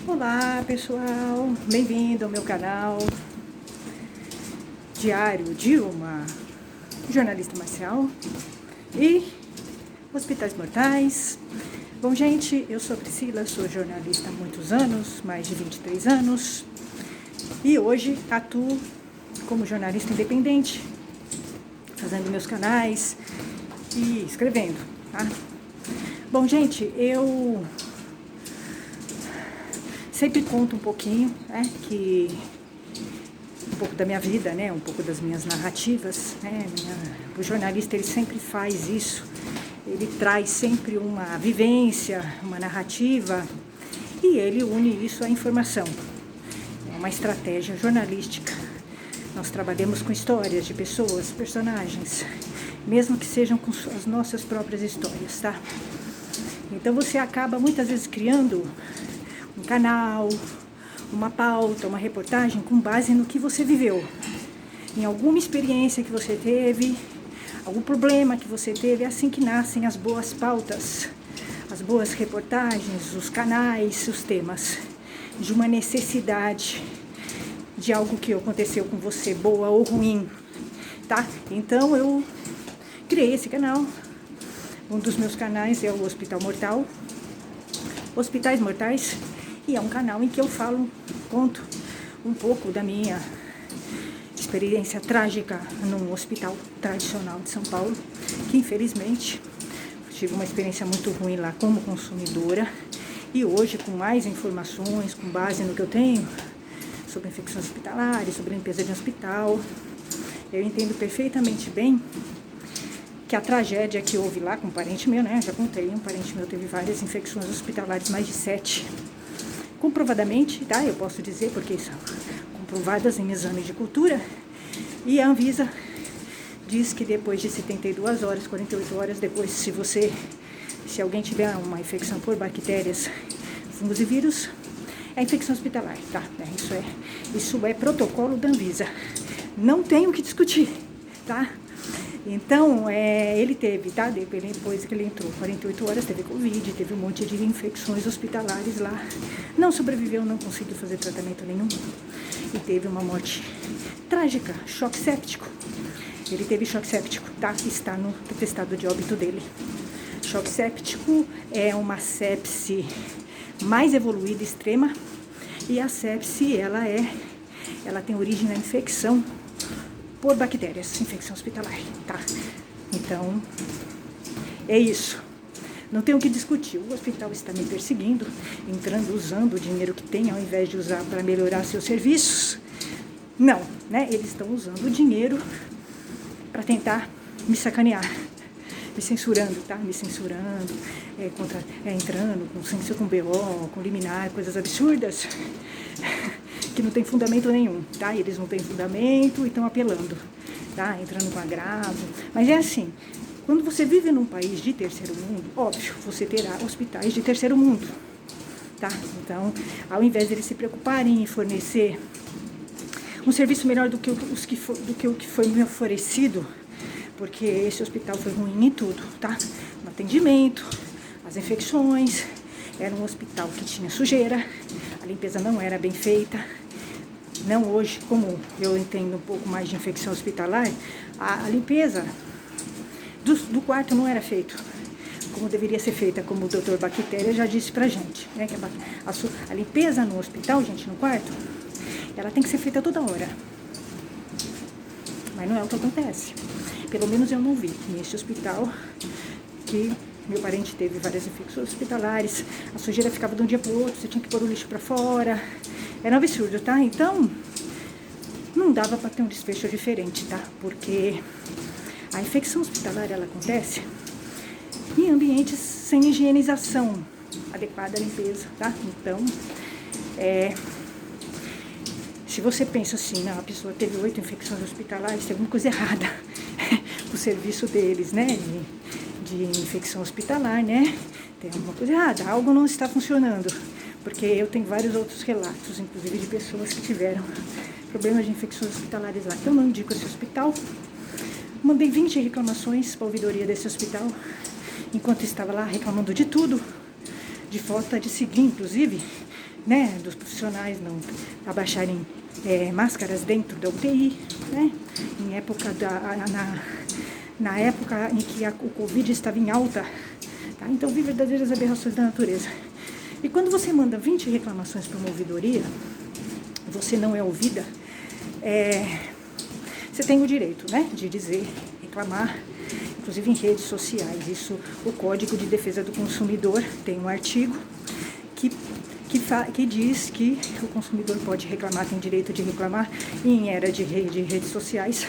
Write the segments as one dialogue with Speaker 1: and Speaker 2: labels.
Speaker 1: Olá pessoal, bem-vindo ao meu canal Diário de uma jornalista marcial e Hospitais Mortais. Bom gente, eu sou a Priscila, sou jornalista há muitos anos, mais de 23 anos, e hoje atuo como jornalista independente, fazendo meus canais e escrevendo, tá? Bom gente, eu sempre conto um pouquinho, um pouco da minha vida, né, um pouco das minhas narrativas, né, o jornalista ele sempre faz isso, ele traz sempre uma vivência, uma narrativa e ele une isso à informação. É uma estratégia jornalística. Nós trabalhamos com histórias de pessoas, personagens, mesmo que sejam com as nossas próprias histórias, tá? Então você acaba muitas vezes criando um canal, uma pauta, uma reportagem com base no que você viveu, em alguma experiência que você teve, algum problema que você teve. É assim que nascem as boas pautas, as boas reportagens, os canais, os temas, de uma necessidade, de algo que aconteceu com você, boa ou ruim, tá? Então eu criei esse canal. Um dos meus canais é o Hospital Mortal, Hospitais Mortais, e é um canal em que eu conto um pouco da minha experiência trágica num hospital tradicional de São Paulo, que infelizmente tive uma experiência muito ruim lá como consumidora, e hoje com mais informações, com base no que eu tenho sobre infecções hospitalares, sobre limpeza de hospital, eu entendo perfeitamente bem que a tragédia que houve lá com um parente meu, né, já contei, um parente meu teve várias infecções hospitalares, mais de 7, comprovadamente, tá, eu posso dizer, porque são comprovadas em exames de cultura, e a Anvisa diz que depois de 72 horas, 48 horas depois, se alguém tiver uma infecção por bactérias, fungos e vírus, é infecção hospitalar, tá, isso é protocolo da Anvisa, não tem o que discutir, tá? Então, ele teve, tá? Depois que ele entrou, 48 horas, teve Covid, teve um monte de infecções hospitalares lá. Não sobreviveu, não conseguiu fazer tratamento nenhum. E teve uma morte trágica, choque séptico. Ele teve choque séptico, tá? Está no atestado de óbito dele. Choque séptico é uma sepse mais evoluída, extrema. E a sepse, ela tem origem na infecção por bactérias, infecção hospitalar, tá? Então, é isso. Não tem o que discutir. O hospital está me perseguindo, usando o dinheiro que tem, ao invés de usar para melhorar seus serviços. Não, né? Eles estão usando o dinheiro para tentar me sacanear, me censurando, tá? Me censurando, entrando com BO, com liminar, coisas absurdas, que não tem fundamento nenhum, tá? Eles não têm fundamento e estão apelando, tá? Entrando com agravo. Mas é assim, quando você vive num país de terceiro mundo, óbvio, você terá hospitais de terceiro mundo, tá? Então, ao invés de eles se preocuparem em fornecer um serviço melhor do que o que foi me oferecido, porque esse hospital foi ruim em tudo, tá? No atendimento, as infecções, era um hospital que tinha sujeira, a limpeza não era bem feita. Não hoje, como eu entendo um pouco mais de infecção hospitalar, a limpeza do quarto não era feita como deveria ser feita, como o Dr. Bactéria já disse pra gente, né? Que a limpeza no hospital, gente, no quarto, ela tem que ser feita toda hora. Mas não é o que acontece. Pelo menos eu não vi nesse hospital que meu parente teve várias infecções hospitalares, a sujeira ficava de um dia para o outro, você tinha que pôr o lixo para fora, era um absurdo, tá? Então, não dava para ter um desfecho diferente, tá? Porque a infecção hospitalar, ela acontece em ambientes sem higienização adequada à limpeza, tá? Então, se você pensa assim, não, a pessoa teve 8 infecções hospitalares, tem alguma coisa errada com o serviço deles, né? De infecção hospitalar, né? Tem alguma coisa errada, algo não está funcionando. Porque eu tenho vários outros relatos, inclusive de pessoas que tiveram problemas de infecções hospitalares lá. Então, eu não indico esse hospital. Mandei 20 reclamações para a ouvidoria desse hospital, enquanto estava lá reclamando de tudo, de falta de seguir, inclusive, né, dos profissionais não abaixarem máscaras dentro da UTI, né, na época em que o Covid estava em alta, tá? Então vi verdadeiras aberrações da natureza. E quando você manda 20 reclamações para uma ouvidoria, você não é ouvida, você tem o direito, né, de dizer, reclamar, inclusive em redes sociais. Isso, o Código de Defesa do Consumidor tem um artigo que diz que o consumidor pode reclamar, tem direito de reclamar, e em era de redes sociais,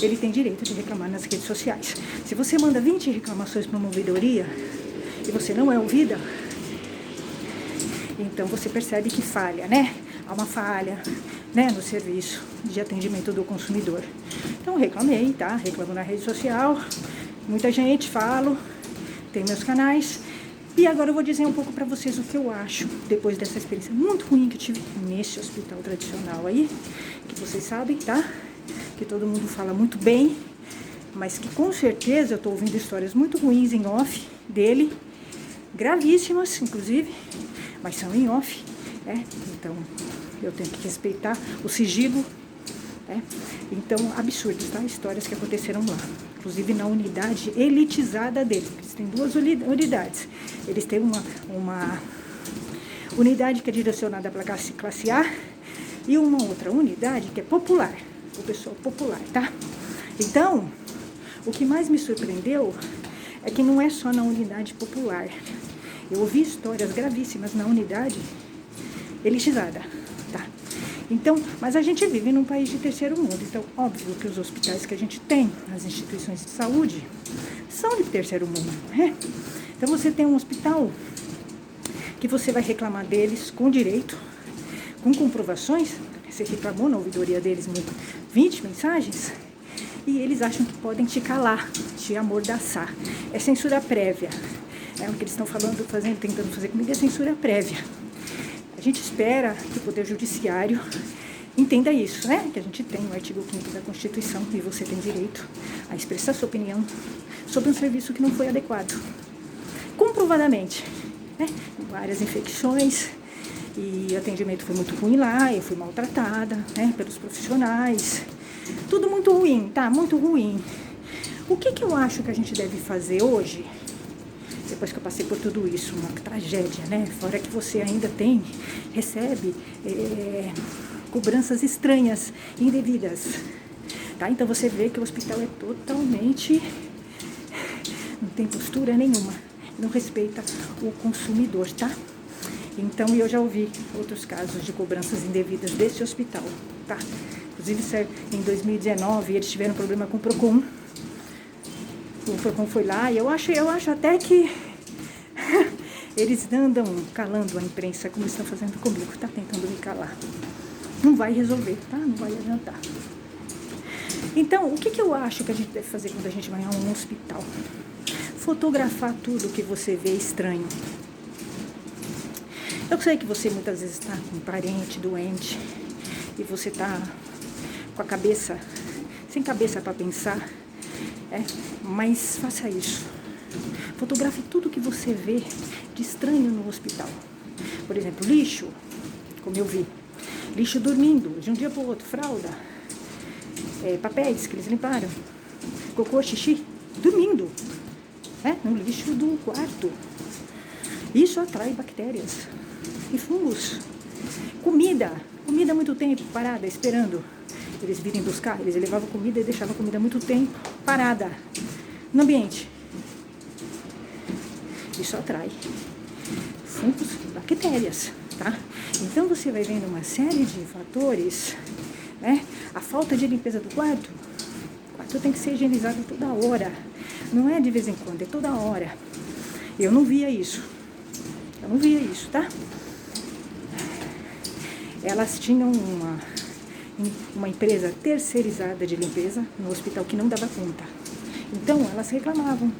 Speaker 1: ele tem direito de reclamar nas redes sociais. Se você manda 20 reclamações para uma ouvidoria e você não é ouvida, então você percebe que falha, né? Há uma falha, né, no serviço de atendimento do consumidor. Então reclamei, tá? Reclamo na rede social, muita gente, falo, tem meus canais. E agora eu vou dizer um pouco para vocês o que eu acho depois dessa experiência muito ruim que eu tive nesse hospital tradicional aí, que vocês sabem, tá? Que todo mundo fala muito bem, mas que com certeza eu tô ouvindo histórias muito ruins em off dele, gravíssimas, inclusive, mas são em off, né? Então eu tenho que respeitar o sigilo, né? Então, absurdos, tá? Histórias que aconteceram lá, inclusive na unidade elitizada dele. Eles têm 2 unidades. Eles têm uma unidade que é direcionada para classe A e uma outra unidade que é popular, o pessoal popular, tá? Então, o que mais me surpreendeu é que não é só na unidade popular. Eu ouvi histórias gravíssimas na unidade elitizada, tá? Então, mas a gente vive num país de terceiro mundo, então óbvio que os hospitais que a gente tem, as instituições de saúde, são de terceiro mundo, né? Então você tem um hospital que você vai reclamar deles com direito, com comprovações, você reclamou na ouvidoria deles 20 mensagens, e eles acham que podem te calar, te amordaçar. É censura prévia. É o que eles estão falando, tentando fazer comigo, é censura prévia. A gente espera que o Poder Judiciário entenda isso, né? Que a gente tem o artigo 5º da Constituição e você tem direito a expressar sua opinião sobre um serviço que não foi adequado. Comprovadamente, né? Várias infecções e o atendimento foi muito ruim lá, eu fui maltratada, né? Pelos profissionais. Tudo muito ruim, tá? Muito ruim. O que eu acho que a gente deve fazer hoje? Depois que eu passei por tudo isso, uma tragédia, né? Fora que você ainda recebe cobranças estranhas, indevidas, tá? Então você vê que o hospital é totalmente, não tem postura nenhuma, não respeita o consumidor, tá? Então eu já ouvi outros casos de cobranças indevidas desse hospital, tá? Inclusive em 2019 eles tiveram problema com o Procon. O Procon foi lá e eu acho até que eles andam calando a imprensa como estão fazendo comigo, tá tentando me calar. Não vai resolver, tá? Não vai adiantar. Então, o que eu acho que a gente deve fazer quando a gente vai a um hospital? Fotografar tudo que você vê estranho. Eu sei que você muitas vezes está com um parente doente e você está com a cabeça, sem cabeça para pensar, mas faça isso. Fotografe tudo que você vê de estranho no hospital. Por exemplo, lixo, como eu vi. Lixo dormindo, de um dia para o outro, fralda, papéis que eles limparam, cocô, xixi, dormindo, no lixo do quarto. Isso atrai bactérias e fungos. Comida há muito tempo parada, esperando eles virem buscar. Eles levavam comida e deixavam a comida há muito tempo parada no ambiente. Isso atrai fungos, bactérias, tá? Então você vai vendo uma série de fatores, né? A falta de limpeza do quarto. O quarto tem que ser higienizado toda hora. Não é de vez em quando, é toda hora. Eu não via isso, tá? Elas tinham uma empresa terceirizada de limpeza no hospital que não dava conta. Então elas reclamavam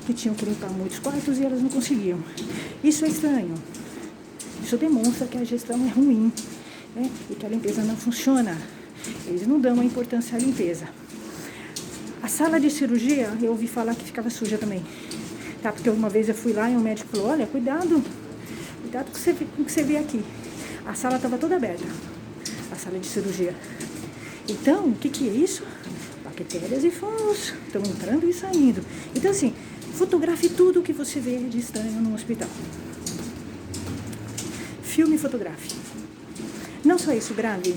Speaker 1: que tinham que limpar muitos quartos e elas não conseguiam. Isso é estranho. Isso demonstra que a gestão é ruim, né? E que a limpeza não funciona. Eles não dão a importância à limpeza. A sala de cirurgia, eu ouvi falar que ficava suja também. Tá? Porque uma vez eu fui lá e o médico falou, olha, cuidado com o que você vê aqui. A sala estava toda aberta, a sala de cirurgia. Então, o que é isso? Bactérias e fungos estão entrando e saindo. Então, assim, fotografe tudo o que você vê de estranho no hospital. Filme e fotografe. Não só isso, grave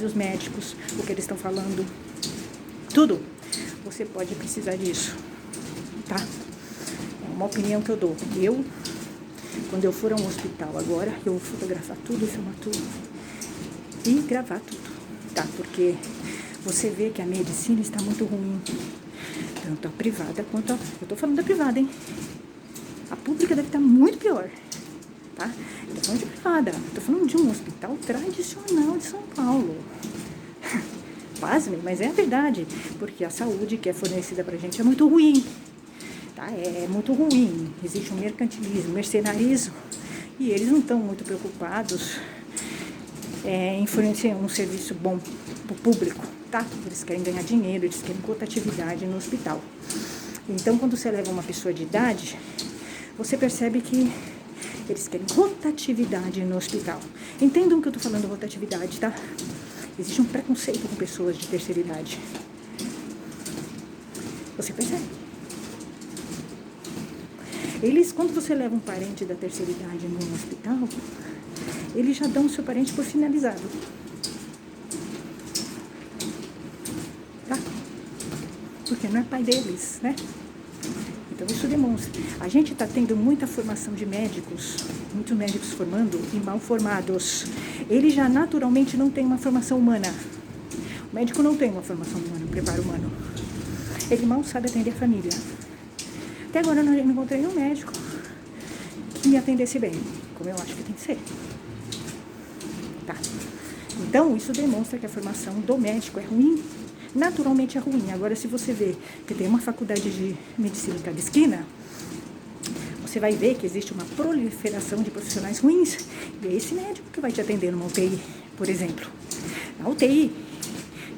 Speaker 1: os médicos, o que eles estão falando. Tudo. Você pode precisar disso, tá? É uma opinião que eu dou. Quando eu for a um hospital agora, eu vou fotografar tudo, filmar tudo e gravar tudo, tá? Porque você vê que a medicina está muito ruim, tanto a privada quanto eu tô falando da privada, hein? A pública deve estar muito pior, tá? Eu tô falando de privada, tô falando de um hospital tradicional de São Paulo. Pasmem, mas é a verdade, porque a saúde que é fornecida pra gente é muito ruim, tá? É muito ruim, existe um mercantilismo, mercenarismo, e eles não estão muito preocupados em fornecer um serviço bom pro público, tá? Eles querem ganhar dinheiro, eles querem rotatividade no hospital. Então, quando você leva uma pessoa de idade, você percebe que eles querem rotatividade no hospital. Entendam que eu tô falando rotatividade, tá? Existe um preconceito com pessoas de terceira idade. Você percebe? Quando você leva um parente da terceira idade num hospital, eles já dão o seu parente por finalizado. Tá? Porque não é pai deles, né? Então isso demonstra. A gente está tendo muita formação de médicos, muitos médicos formando e mal formados. Ele já naturalmente não tem uma formação humana. O médico não tem uma formação humana, um preparo humano. Ele mal sabe atender a família. Até agora eu não encontrei um médico que me atendesse bem, como eu acho que tem que ser. Tá? Então isso demonstra que a formação do médico é ruim. Naturalmente é ruim. Agora, se você vê que tem uma faculdade de medicina em cada esquina, você vai ver que existe uma proliferação de profissionais ruins. E é esse médico que vai te atender numa UTI, por exemplo. Na UTI,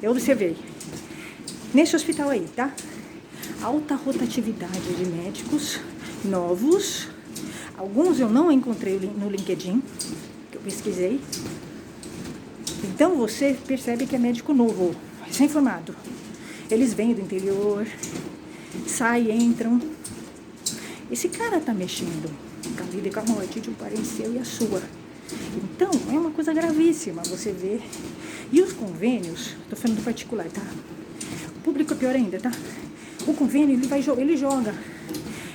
Speaker 1: eu observei, nesse hospital aí, tá? Alta rotatividade de médicos novos. Alguns eu não encontrei no LinkedIn, que eu pesquisei. Então, você percebe que é médico novo, recém-formado. Eles vêm do interior, saem, entram. Esse cara tá mexendo com a vida e com a morte de um parente seu e a sua. Então, é uma coisa gravíssima, você vê. E os convênios, tô falando do particular, tá? O público é pior ainda, tá? O convênio, ele joga.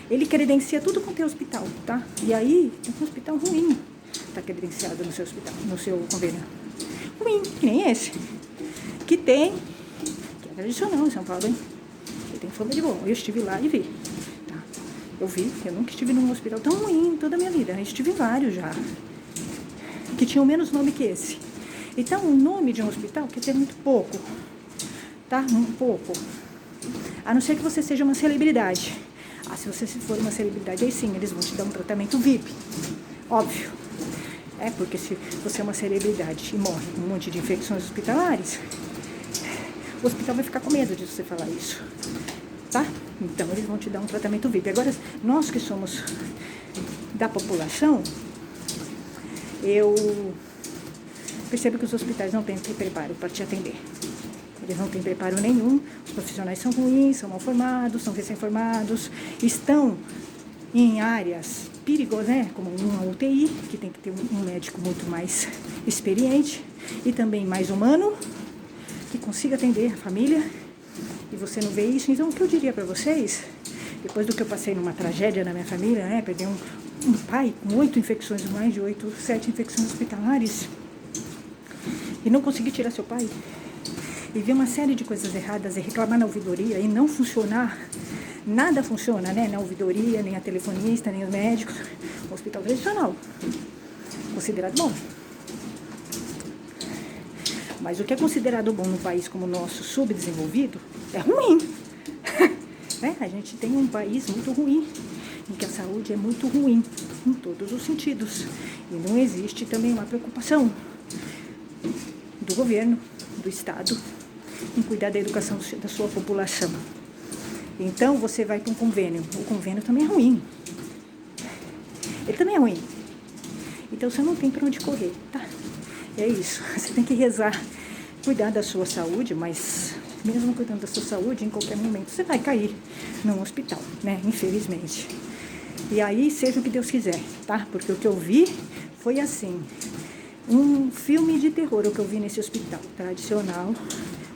Speaker 1: Ele credencia tudo quanto é hospital, tá? E aí, tem um hospital ruim tá credenciado no seu hospital, no seu convênio. Ruim, que nem esse. Que é tradicional em São Paulo, hein? Ele tem fama de bom. Eu estive lá e vi. Tá? Eu nunca estive num hospital tão ruim em toda a minha vida. Eu estive em vários já. Que tinham menos nome que esse. Então, o nome de um hospital quer ter muito pouco. Tá? Um pouco. A não ser que você seja uma celebridade. Se você for uma celebridade, aí sim, eles vão te dar um tratamento VIP. Óbvio. Porque se você é uma celebridade e morre com um monte de infecções hospitalares, o hospital vai ficar com medo de você falar isso, tá? Então, eles vão te dar um tratamento VIP. Agora, nós que somos da população, eu percebo que os hospitais não têm preparo para te atender. Eles não têm preparo nenhum, os profissionais são ruins, são mal formados, são recém-formados, estão em áreas perigosas, né? Como uma UTI, que tem que ter um médico muito mais experiente e também mais humano, que consiga atender a família, e você não vê isso. Então, o que eu diria para vocês, depois do que eu passei numa tragédia na minha família, né, perder um pai com 8 infecções, mais de 8, 7 infecções hospitalares, e não conseguir tirar seu pai, e ver uma série de coisas erradas, e reclamar na ouvidoria, e não funcionar, nada funciona, né, na ouvidoria, nem a telefonista, nem os médicos, o hospital tradicional, considerado bom. Mas o que é considerado bom num país como o nosso, subdesenvolvido, é ruim. Né? A gente tem um país muito ruim, em que a saúde é muito ruim, em todos os sentidos. E não existe também uma preocupação do governo, do Estado, em cuidar da educação da sua população. Então, você vai para um convênio. O convênio também é ruim. Ele também é ruim. Então você não tem para onde correr, tá? É isso, você tem que rezar, cuidar da sua saúde, mas mesmo cuidando da sua saúde, em qualquer momento você vai cair num hospital, né? Infelizmente. E aí, seja o que Deus quiser, tá? Porque o que eu vi foi assim, um filme de terror, o que eu vi nesse hospital tradicional,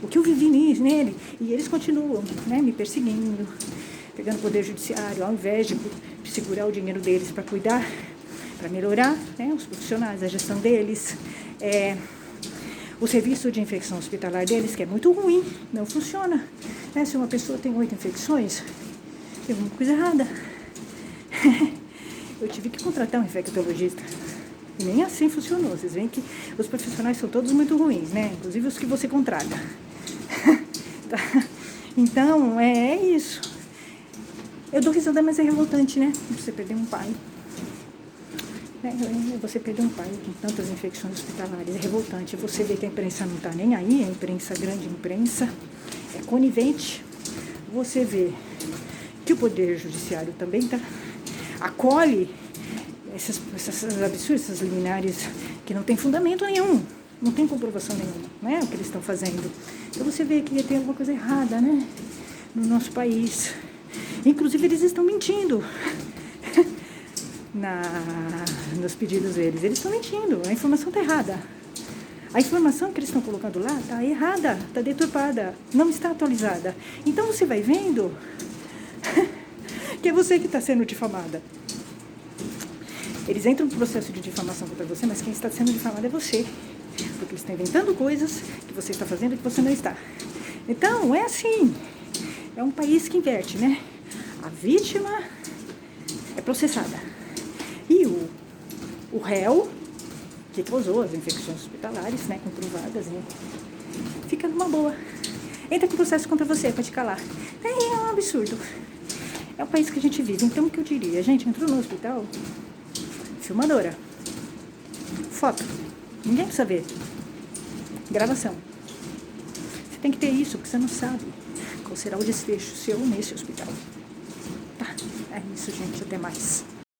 Speaker 1: o que eu vivi nele, e eles continuam, né, me perseguindo, pegando o poder judiciário, ao invés de segurar o dinheiro deles para cuidar, para melhorar, né, os profissionais, a gestão deles, o serviço de infecção hospitalar deles, que é muito ruim, não funciona, né? Se uma pessoa tem 8 infecções, tem alguma coisa errada. Eu tive que contratar um infectologista. E nem assim funcionou. Vocês veem que os profissionais são todos muito ruins, né? Inclusive os que você contrata. Tá? Então, é isso. Eu dou risada, mas é revoltante, né? Você perder um pai. Você perder um pai com tantas infecções hospitalares. É revoltante. Você vê que a imprensa não tá nem aí. A imprensa, a grande imprensa, é conivente. Você vê que o Poder Judiciário também acolhe esses absurdos, essas liminares que não tem fundamento nenhum, não tem comprovação nenhuma, né, o que eles estão fazendo. Então você vê que tem alguma coisa errada, né, no nosso país. Inclusive eles estão mentindo nos pedidos deles. Eles estão mentindo, a informação está errada. A informação que eles estão colocando lá está errada, está deturpada, não está atualizada. Então você vai vendo que é você que está sendo difamada. Eles entram no processo de difamação contra você, mas quem está sendo difamado é você. Porque eles estão inventando coisas que você está fazendo e que você não está. Então, é assim. É um país que inverte, né? A vítima é processada. E o réu, que causou as infecções hospitalares, né, comprovadas, né, fica numa boa. Entra com processo contra você para te calar. É um absurdo. É o país que a gente vive. Então, o que eu diria? A gente entrou no hospital, filmadora, foto, ninguém precisa ver, gravação. Você tem que ter isso, porque você não sabe qual será o desfecho seu nesse hospital. Tá, é isso, gente, até mais.